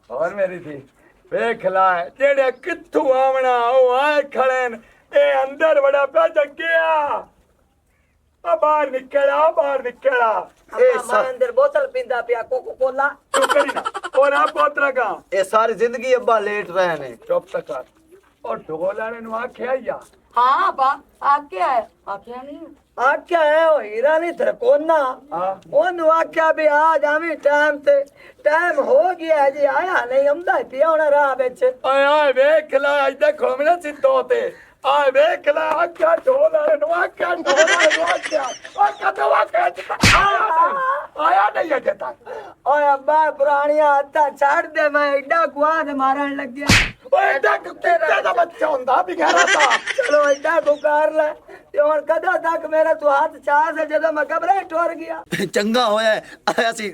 और मेरी थी वेख ला जेड़े कित्थू आवना ओ आए खड़े न ए अंदर बड़ा पे जग्गिया आ बाहर निकला ए अंदर बोतल पींदा पिया कोको कोला चुप करी ना और आप पोतरा का ए सारी जिंदगी अब्बा लेट रहे ने चुप तक कर और ढोला ने नु आख्या या हाँ बा आके है आके नहीं आके है ओ हीरा नहीं तेरे कोना हां ओनु आख्या भी आ जावी टाइम हो गया है जी आया नहीं हमदा पिया होना राह बेच आए वेख ला अज देखो मेरा सिद्धो ते आए वेख ला आख्या ढोला ने नु आख्या आया नहीं अजे तक ओए अब्बा पुरानिया हत्ता छाड़ दे मैं एडा गुआद मारन लग गया ओए एडा कुत्ते दा बच्चा हुंदा भी घेरा था चलो एडा गुकार ले ते हुन कदा तक मेरा तू हाथ चाह से जदों मैं घबराए टुर गया चंगा होया आया सी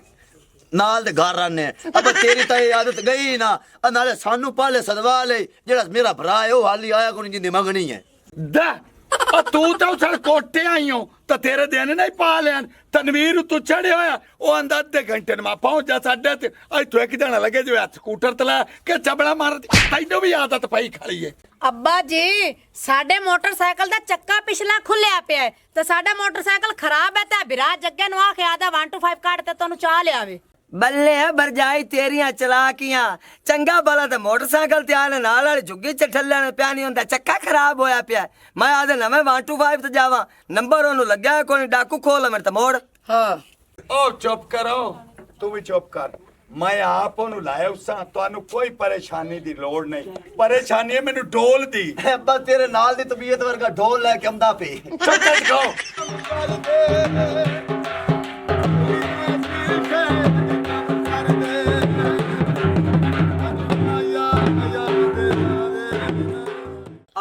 नाल दे घर रहने अब तेरी तो आदत गई ना नाले सानू पहले सदवा ले जेड़ा मेरा भरा है वो हाली आया कोनी जिंदी मंगनी है दा आ तू तो उछल कोटे आई हो तो तेरे देने नहीं पा लेन तनवीर तू चढ़े होया ओ अंदर आधे घंटे में पहुंच जा साडे ते आज तू एक जना लगे जो स्कूटर तला के चबड़ा मार तैनू भी आदत पई खड़ी है अब्बा जी साडे मोटरसाइकिल दा चक्का पिछला खुलिया पिया है ते साडा मोटरसाइकिल खराब है ते विराज जग्गे नु आखे आदा 125 काट ते तन्नू चाह ले आवे बल्ले है बरजाई तेरियां चलाकियां चंगा भला ते मोटरसाइकिल ते आने नाल वाली झुग्गी च ठल्ले ने पिया नहीं हुंदा चक्का खराब होया पिया मैं आदे नवे 125 ते जावा नंबर ओनु लगया कोई डाकू खोल मेरे ते मोड़ हां ओ चुप करो तू भी चुप कर मैं आप ओनु लाया उसा तोनु कोई परेशानी दी लोड़ नहीं परेशानी है मेनू ढोल दी अब्बा तेरे नाल दी तबीयत वर्गा ढोल लेके आंदा पे चुप कर जाओ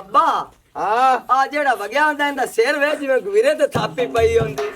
अब्बा हां आ जेड़ा वग्या हुंदा इंदा सिर वे जिवें गवीरे ते थापी पई हुंदी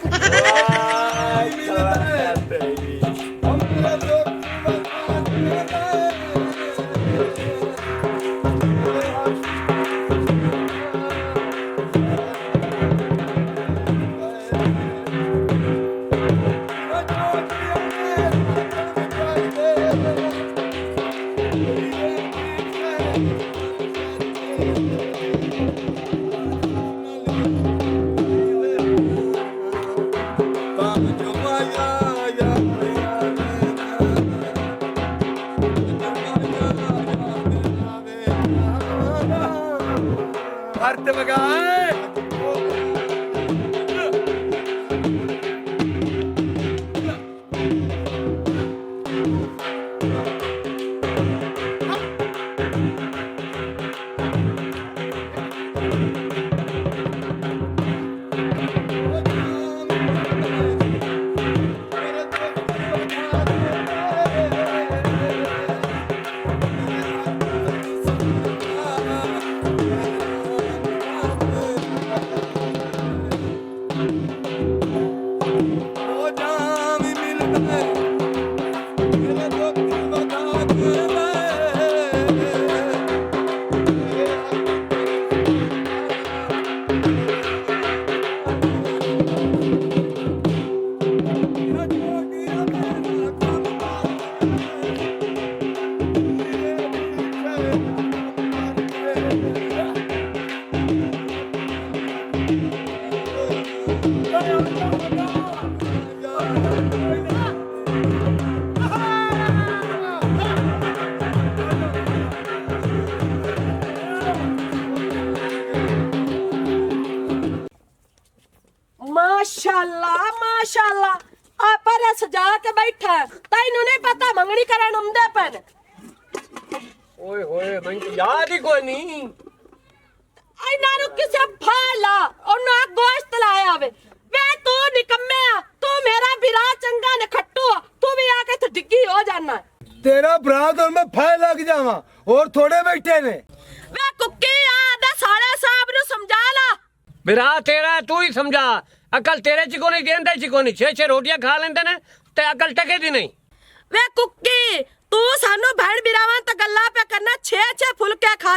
भारत बगाए माशाल्लाह आप पर सजा के बैठा है तैनू नहीं पता मंगनी करन उमदे पन ओए होए मैं याद ही कोई नहीं आई नारू किसे फाला और ना गोश्त लाया वे तू निकम्मे तू मेरा बिरा चंगा ने खट्टू तू भी आके तो डिग्गी हो जाना तेरा भरा तो मैं फाय लग जावा और थोड़े बैठे ने वे कुक्की आदा साले साहब नु समझा ला बिरा तेरा तू ही समझा अकल तेरे च कोनी देंदे च कोनी 6-6 रोटियां खा लेंदे ने ते अकल टके दी नहीं वे कुक्की तू सानू भैन बिरावां ते गल्ला पे करना 6-6 फुलके खा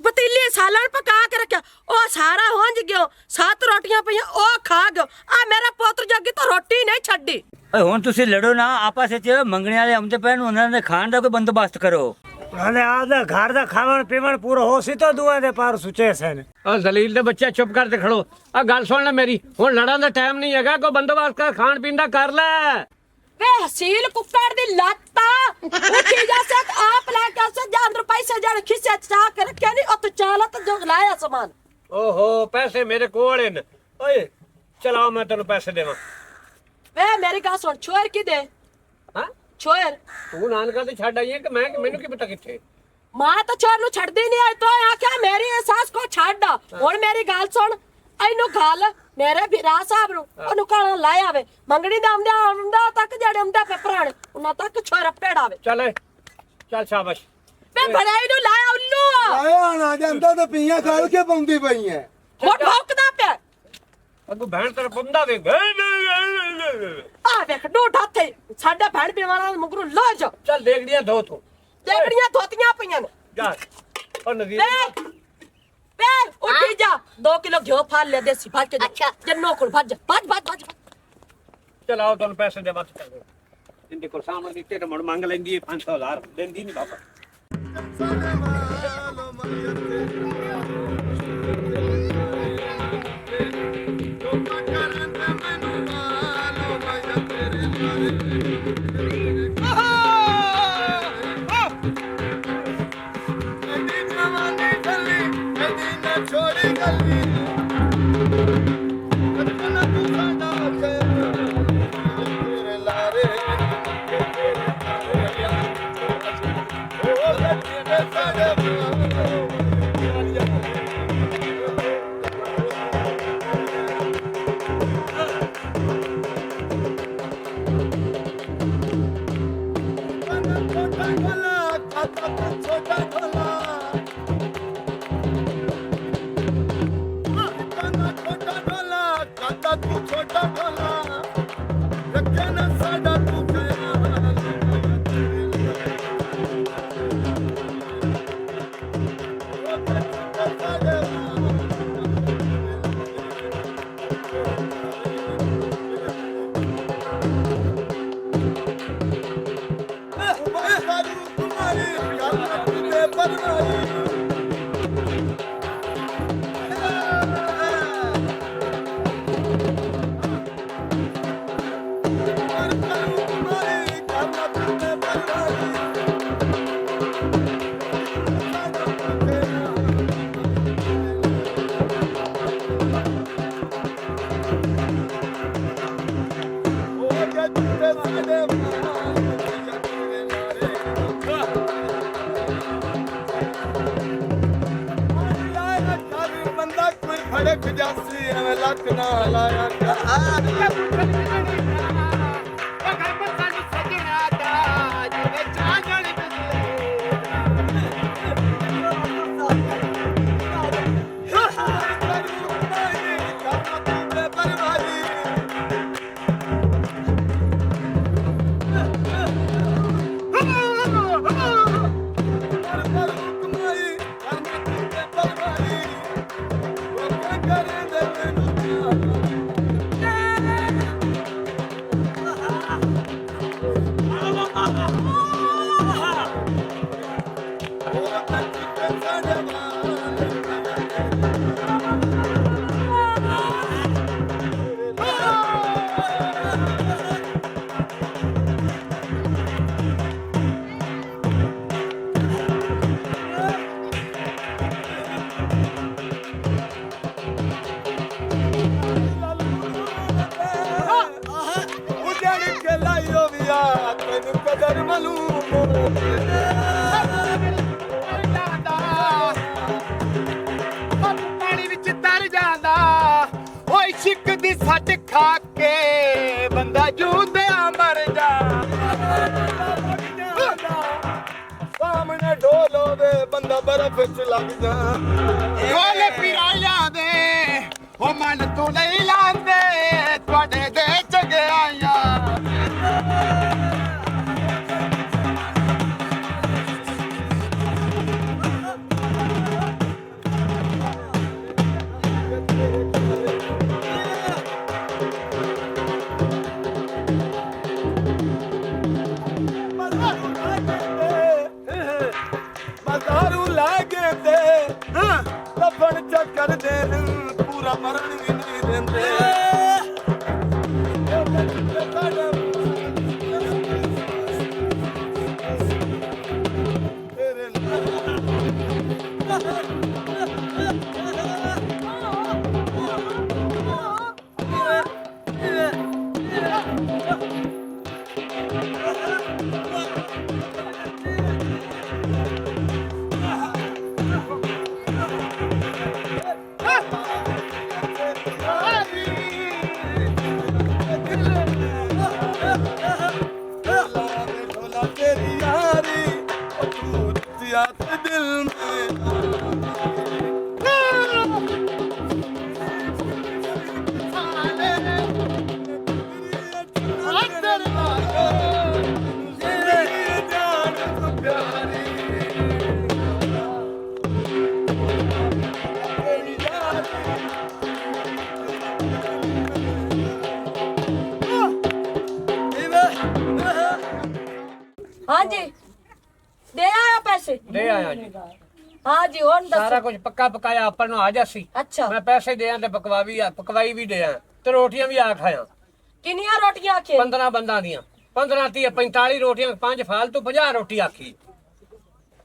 पतीली सालन पका के रखया ओ सारा होंज गयो 7 रोटियां पईयां ओ खा गयो आ मेरा पुत्र जगी तो रोटी नहीं छड्डी ਓਏ ਹੁਣ ਤੁਸੀਂ ਲੜੋ ਨਾ ਆਪਸ ਵਿੱਚ ਮੰਗਣੇ ਵਾਲੇ ਆਉਂਦੇ ਪੈਣ ਉਹਨਾਂ ਦੇ ਖਾਣ ਦਾ ਕੋਈ ਬੰਦੋਬਸਤ ਕਰੋ ਹਲੇ ਆਦਾ ਘਰ ਦਾ ਖਾਵਣ ਪੀਵਣ ਪੂਰਾ ਹੋ ਸੀ ਤਾਂ ਦੁਆ ਦੇ ਪਾਰ ਸੁਚੇ ਸਨ ਆ ਜ਼ਲੀਲ ਦੇ ਬੱਚੇ ਚੁੱਪ ਕਰਕੇ ਖੜੋ ਆ ਗੱਲ ਸੁਣ ਲੈ ਮੇਰੀ ਹੁਣ ਲੜਨ ਦਾ ਟਾਈਮ ਨਹੀਂ ਹੈਗਾ ਕੋਈ ਬੰਦੋਬਸਤ ਕਰ ਖਾਣ ਪੀਣ ਦਾ ਕਰ ਲੈ वे हसील कुक्कड़ दी लत्ता उठी जैसे आप लेके से जान पैसे जाने खिसे चा के रखे नहीं ओ तो चाला तो जो लाया सामान ਓਹੋ ਪੈਸੇ ਮੇਰੇ ਕੋਲ ਹਨ ਓਏ ਚਲਾਓ ਮੈਂ ਤੈਨੂੰ ਪੈਸੇ ਦੇਵਾਂ वे मेरी गल सुन छोर की दे ਹਾਂ छोर ਤੂੰ ਨਾਨਕਾ ਤੇ ਛੱਡ ਆਈ ਹੈ ਕਿ ਮੈਂ ਮੈਨੂੰ ਕੀ ਪਤਾ ਕਿੱਥੇ मां तो छोर नु छड़ दी नहीं आई तो आख्या मेरी एहसास को छड़ हुन मेरी गल सुन एनु गल मेरे भिरा साहब नु ओनु काला लाया वे मंगणी दा आंदा तक जड़े आंदा पे प्राण उना तक छोरा पेड़ावे ਚੱਲ ਚੱਲ ਸ਼ਾਬਾਸ਼ वे बड़ाई नु लाया उल्लू ਆਇਆ ਨਾ ਜਾਂਦਾ ਤਾਂ ਪੀਆਂ ਗਲ ਕੇ ਪਾਉਂਦੀ ਪਈ ਐ मोट भौंकदा पे ਅੱਗੂ ਭੈਣ ਤੇਰਾ ਬੰਦਾ ਵੇ आ देख डोट हाथे साडे भैन बीमारा मुगरू ला जा ਚੱਲ ਦੇਖੜੀਆਂ ਧੋ ਤੂੰ देखड़ियां धोतियां पईयां ने ਜਾ ਉਹ ਨਜ਼ੀਰ वे उठी जा 2 किलो घिओ फाल ले देसी भाज के अच्छा जन्नो कोल भाज भाज ਚਲਾਓ ਤੁਹਾਨੂੰ ਪੈਸੇ ਦੇ ਬਸ ਕਰ ਇੰਦੇ ਕੋਲ ਸਾਹਮਣੇ ਦਿੱਤੇ ਤੇ ਮੁੜ ਮੰਗ ਲੈਂਦੀ ਹੈ 5000 ਦਿੰਦੀ ਨਹੀਂ ਬਾਬਾ ਛੋੜੀ ਗੱਲੀ ਕਤਨਾ ਤੂੰ ਸਾਡਾ ਤੇਰੇ ਲਾਰੇ ਉਹ ਲੱਗੇ ਦੇ ਸਾਡੇ ਛੋਟਾ ਖੋਲਾ ਖਾਤਾ ਛੋਟਾ ਖੋਲਾ तू छोटा भला रखे न साडा तू ਬੰਦਾ ਕੋਈ ਫੜਕ ਜਾਸੀ ਐਵੇਂ ਲੱਕ ਨਾ ਲਾਇਆ ਕਦਰ ਮਾਲੂਮ ਪਾਣੀ ਵਿੱਚ ਤਰ ਜਾਂਦਾ ਓਏ ਸ਼ਿਕ ਦੀ ਸੱਟ ਖਾ ਕੇ ਬੰਦਾ ਜੂਦਿਆ ਮਰ ਜਾ ਸਾਹਮਣੇ ਢੋਲੋ ਦੇ ਬੰਦਾ ਬਰਫ਼ ਵਿੱਚ ਲੱਗ ਜਾ ਓਲੇ ਪਿਰਾਇਆ ਦੇ ਉਹ ਮਨ ਤੂੰ ਨਹੀਂ ਲਾਂਦੇ ਤੁਹਾਡੇ ਦੇ ਚਗਿਆਈਆਂ ਕਰਦੇ ਪੂਰਾ ਮਰਨ ਵੀ ਨਹੀਂ ਦਿੰਦੇ ਤੇਰੇ तेरी यारी तू याद दिल में हाँ जी दे आया पैसे दे आया जी हाँ जी और ਸਾਰਾ दसो ਕੁਝ ਪੱਕਾ ਪਕਾਇਆ ਆਪਾਂ ਨੂੰ ਆ ਜਾਸੀ अच्छा ਮੈਂ ਪੈਸੇ ਦਿਆਂ ਤੇ ਪਕਵਾਈ ਵੀ ਦਿਆਂ ਤੇ ਰੋਟੀਆਂ ਵੀ ਆ ਖਾਇਆ किनिया रोटियां आखे 15 ਬੰਦਾਂ ਦੀਆਂ 15 30 45 ਰੋਟੀਆਂ 5 ਫਾਲਤੂ 50 ਰੋਟੀ ਆਖੀ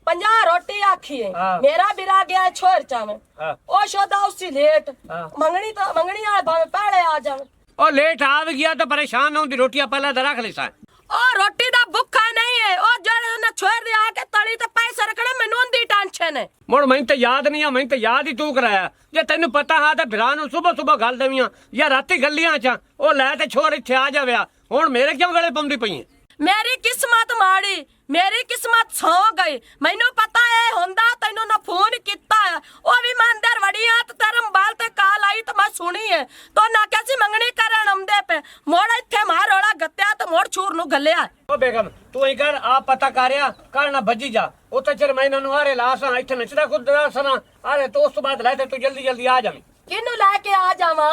50 रोटी आखी है हाँ। मेरा बिरा गया है छोर चावे हाँ। ओ शोदा उसी लेट हाँ। मंगनी वाले भावे पहले आ जावे ਉਹ ਲੇਟ ਆ ਵੀ ਗਿਆ ਤਾਂ ਪਰੇਸ਼ਾਨ ਹੁੰਦੀ ਰੋਟੀਆਂ ਪਹਿਲਾਂ ਤਾਂ ਰੱਖ ਲੈਸਾ ओ रोटी दा भुखा नहीं है ओ जड़े ना छोड़ दे आके तली ते पैसे रखने मैनू उंदी टेंशन है ਮੁੜ ਮੈਨੂੰ ਤਾਂ ਯਾਦ ਨਹੀਂ ਆ ਮੈਨੂੰ ਤਾਂ ਯਾਦ ਹੀ ਤੂੰ ਕਰਾਇਆ ਜੇ ਤੈਨੂੰ ਪਤਾ ਹਾਂ ਤਾਂ ਭਰਾ ਨੂੰ ਸਵੇਰ ਗੱਲ ਦੇਵੀਆਂ ਜਾਂ ਰਾਤੀ ਗੱਲੀਆਂ ਚ ਉਹ ਲੈ ਤੇ ਛੋੜ ਇੱਥੇ ਆ ਜਾਵਿਆ ਹੁਣ ਮੇਰੇ ਕਿਉਂ ਗਲੇ ਪਾਉਂਦੀ ਪਈ ਹੈ मेरी किस्मत माड़ी मेरी किस्मत सौ गई मैनू पता है हुंदा तैनू ना फोन किता है ओ भी मैं अंदर वड़ी हां ते तेरे मोबाइल ते कॉल आई ते मैं सुनी है तो ना कैसी मंगनी करन आंदे पे मोड़ इत्थे मार रोड़ा गत्या ते मोड़ छूर नु गल्लिया ਉਹ ਬੇਗਮ ਤੂੰ ਹੀ ਕਰ ਆ ਪਤਾ ਕਰਿਆ ਕੱਲ ਨਾ ਭੱਜੀ ਜਾ ਉੱਥੇ ਚਿਰ ਮੈਂ ਇਹਨਾਂ ਨੂੰ ਹਾਰੇ ਲਾਸਾਂ ਇੱਥੇ ਨੱਚਦਾ ਕੁੱਦਦਾ ਸਨਾ ਆਰੇ ਤੋਂ ਉਸ ਤੋਂ ਬਾਅਦ ਲੈ ਤੇ ਤੂੰ ਜਲਦੀ ਜਲਦੀ ਆ ਜਾਵੀਂ किनू लेके आ जावा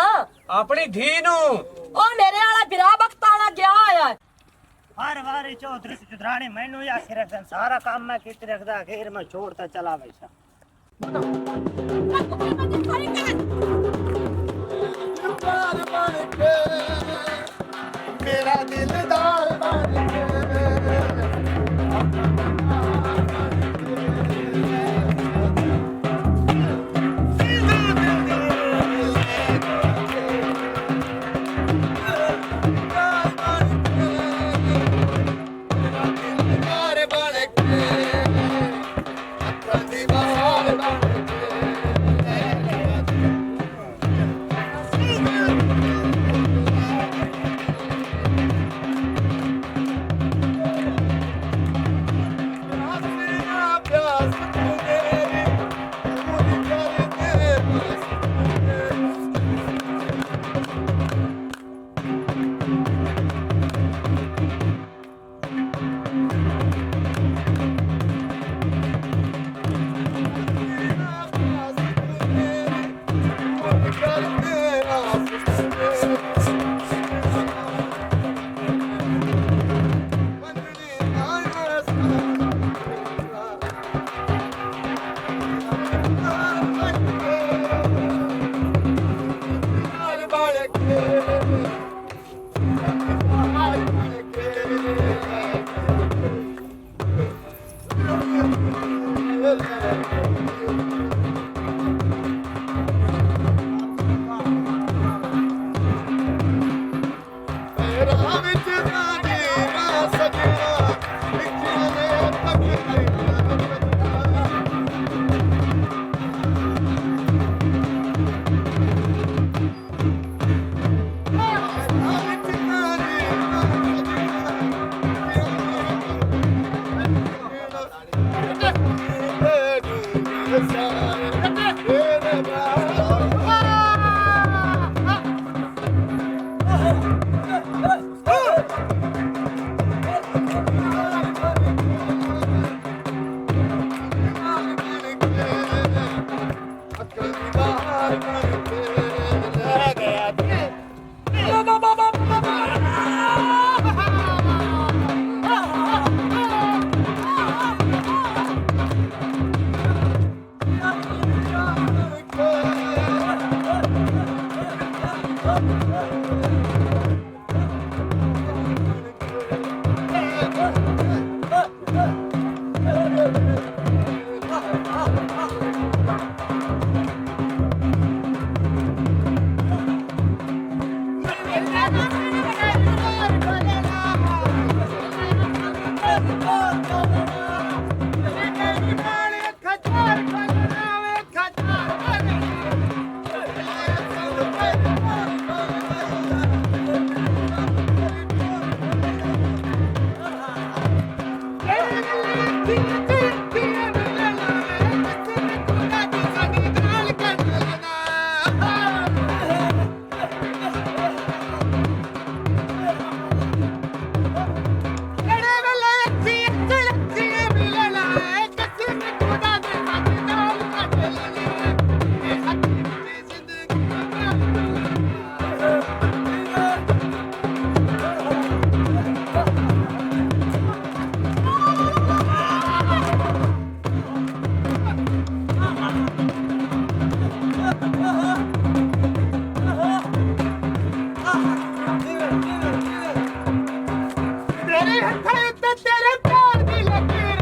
ਆਪਣੀ ਧੀ ਨੂੰ ओ मेरे वाला बिरा बख्त वाला गया है हर बारी चौधरी चुधरानी मैनू ही आखी रखदन सारा काम मैं कीते रखदा घेर में छोड़ता चला वैसा दिलदार बन के मेरा दिलदार बन के दिलदार बन के अपनी बहार बन प्यास तू मेरी पूरी कर दे ਤੇਰੇ ਹੱਥਾਂ ਉੱਤੇ ਤੇਰੇ ਪਿਆਰ ਦੀ ਲਕੀਰ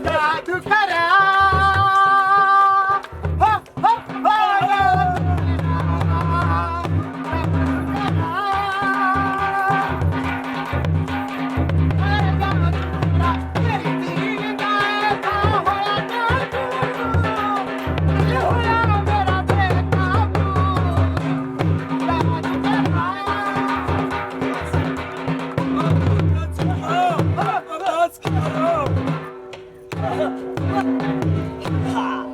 ਜਾਦੂ ਕਰਾ ਹੋ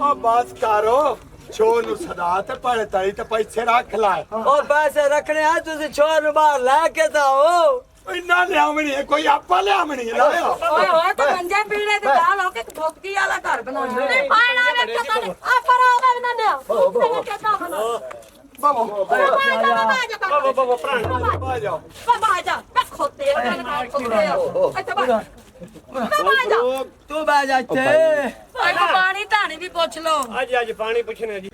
ਹੋ ਬਸ ਕਰੋ ਛੋਰ ਨੂੰ ਸਦਾ ਤੇ ਪੜੇ ਤਲੀ ਤੇ ਪੈਸੇ ਰੱਖ ਲੈ ਉਹ ਪੈਸੇ ਰੱਖਣੇ ਆ ਤੁਸੀਂ ਛੋਰ ਨੂੰ ਬਾਹਰ ਲੈ ਕੇ ਜਾਓ ਇੰਨਾ ਲਿਆਵਣੀ ਹੈ ਕੋਈ ਆਪਾ ਲਿਆਵਣੀ ਹੈ ਲਾਇਓ ਓਏ ਓਏ ਤੇ ਮੰਜੇ ਪੀੜੇ ਤੇ ਦਾਲ ਹੋ ਕੇ ਭੁੱਕੀ ਵਾਲਾ ਘਰ ਬਣਾਉਣਾ ਨਹੀਂ ਪਾਣਾ ਨੇ ਪਤਾ ਨਹੀਂ ਆ ਪਰ ਆਵੇ ਨਾ ਨੇ ਉਹ ਕਿਹਦਾ ਬਣਾ ਬਾਬਾ ਬਾਬਾ ਆ ਜਾਓ ਬਾਬਾ ਜਾ ਮੈਂ ਖੋਤੇ ਆ ਨਾਲ ਖੋਤੇ ਆ ਅੱਛਾ ਬਾਬਾ ਜਾ ਤੂੰ ਬਹਿ ਜਾ ਇੱਥੇ ਓਏ ਪਾਣੀ ਧਾਣੀ ਵੀ ਪੁੱਛ ਲੋ ਅੱਜ ਪਾਣੀ ਪੁੱਛਣਾ ਜੀ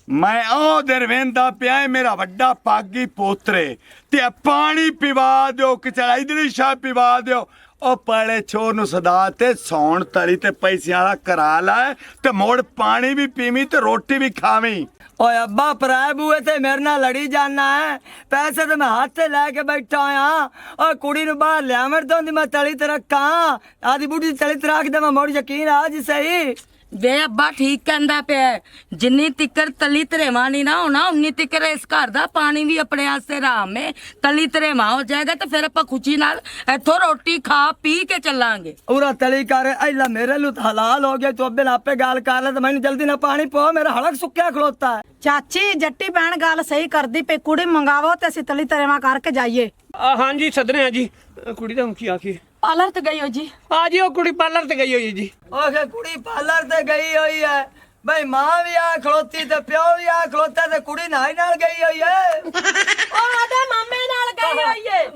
ਮੈਂ ਉਹ ਦਰਵੇਂਦਾ ਪਿਆ ਏ ਮੇਰਾ ਵੱਡਾ ਪਾਗੀ ਪੋਤਰੇ ਤੇ ਪਾਣੀ ਪਿਵਾ ਦਿਓ ਕਿਚੜਾ ਇਧਰਲੀ ਸ਼ਾਹ ਪਿਵਾ ਦਿਓ ਉਹ ਪੜੇ ਛੋਰ ਨੂੰ ਸਦਾ ਤੇ ਸੌਣ ਤਲੀ ਤੇ ਪੈਸਿਆਂ ਵਾਲਾ ਕਰਾ ਲੈ ਤੇ ਮੋੜ ਪਾਣੀ ਵੀ ਪੀਵੀਂ ਤੇ ਰੋਟੀ ਵੀ ਖਾਵੀਂ ਓਏ ਅੱਬਾ ਪਰਾਏ ਬੂਏ ਤੇ ਮੇਰੇ ਨਾਲ ਲੜੀ ਜਾਣਾ ਹੈ ਪੈਸੇ ਤੇ ਮੈਂ ਹੱਥ ਤੇ ਲੈ ਕੇ ਬੈਠਾ ਆ ਓਏ ਕੁੜੀ ਨੂੰ ਬਾਹਰ ਲਿਆਵਣ ਤੋਂ ਦੀ ਮੈਂ ਤਲੀ ਤੇ ਰੱਖਾਂ ਆਦੀ ਬੁੱਢੀ ਤਲੀ ਤੇ ਰੱਖ ਦੇਵਾਂ ਮੋੜ ਯਕੀਨ ਆ ਜੀ ਸਹੀ ਵੇ ਅੱਬਾ ਠੀਕ ਕਹਿੰਦਾ ਪਿਆ ਹੈ। ਜਿੰਨੀ ਤਿੱਕਰ ਤਲੀ ਧਰੇਵਾਂ ਨਹੀਂ ਨਾ ਹੋਣਾ ਉਨੀ ਤਿੱਕਰ ਇਸ ਘਰ ਦਾ ਪਾਣੀ ਵੀ ਆਪਣੇ ਆਸਤੇ ਆਰਾਮ ਹੈ ਤਲੀ ਧਰੇਵਾਂ ਹੋ ਜਾਏਗਾ ਤੇ ਫਿਰ ਆਪਾਂ ਖੁਸ਼ੀ ਨਾਲ ਇੱਥੋਂ ਰੋਟੀ ਖਾ ਪੀ ਕੇ ਚੱਲਾਂਗੇ ਪੂਰਾ ਤਲੀ ਕਰ ਐਲਾ ਮੇਰੇ ਲਈ ਤਾਂ ਹਲਾਲ ਹੋ ਗਿਆ ਤੂੰ ਅੱਬੇ ਨਾਲ ਆਪੇ ਗੱਲ ਕਰ ਲੈ ਤੇ ਮੈਨੂੰ ਜਲਦੀ ਨਾਲ ਪਾਣੀ ਪੋ ਮੇਰਾ ਹਲਕ ਸੁੱਕਿਆ ਖਲੋਤਾ ਹੈ ਚਾਚੀ ਜੱਟੀ ਭੈਣ ਗੱਲ ਸਹੀ ਕਰਦੀ ਪਈ ਕੁੜੀ ਮੰਗਾਵੋ ਤੇ ਅਸੀਂ ਤਲੀ ਤਰੇਵਾ ਕਰਕੇ ਜਾਈਏ ਹਾਂਜੀ ਸਦਨੇ ਆ ਜੀ ਕੁੜੀ ਦਾ ਕੀ ਆਖੀ ਪਾਰਲਰ ਤੇ ਗਈ ਹੋ ਜੀ ਆ ਜੀ ਉਹ ਕੁੜੀ ਪਾਰਲਰ ਤੇ ਗਈ ਹੋਈ ਜੀ ਓਏ ਕੁੜੀ ਪਾਰਲਰ ਤੇ ਗਈ ਹੋਈ ਹੈ ਬਈ ਮਾਂ ਵੀ ਆ ਖਲੋਤੀ ਤੇ ਪਿਓ ਵੀ ਆ ਖਲੋਤਾ ਤੇ ਕੁੜੀ ਨਾਈ ਨਾਲ ਗਈ ਹੋਈ ਹੈ ਉਹ ਆਦੇ ਮਾਮੇ ਨਾਲ ਗਈ ਹੋਈ ਏ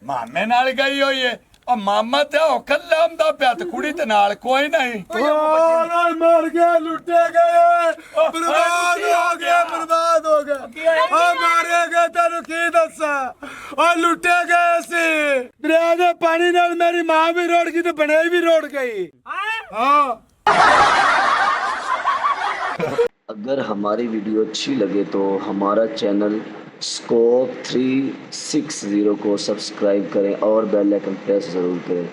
ਮਾਮੇ ਨਾਲ ਗਈ ਹੋਈ ਏ ਉਹ ਮਾਮਾ ਤੇ ਉਹ ਕੱਲਾ ਆਉਂਦਾ ਪਿਆ ਤੇ ਕੁੜੀ ਤੇ ਨਾਲ ਕੋਈ ਨਹੀਂ ਮਰ ਗਏ ਲੁੱਟੇ ਗਏ ਬਰਬਾਦ ਹੋ ਗਏ ਆ ਮਾਰੇ ਗਏ ਤੈਨੂੰ ਕੀ ਦੱਸਾਂ ਆ ਲੁੱਟੇ ਗਏ ਸੀ ਦਰਿਆ ਦੇ ਪਾਣੀ ਨਾਲ ਮੇਰੀ ਮਾਂ ਵੀ ਰੋੜ ਗਈ ਤੇ ਬਣਾਈ ਵੀ ਰੋੜ गई हाँ अगर हमारी वीडियो अच्छी लगे तो हमारा चैनल स्कोप 360 को सब्सक्राइब करें और बेल आइकन प्रेस ज़रूर करें।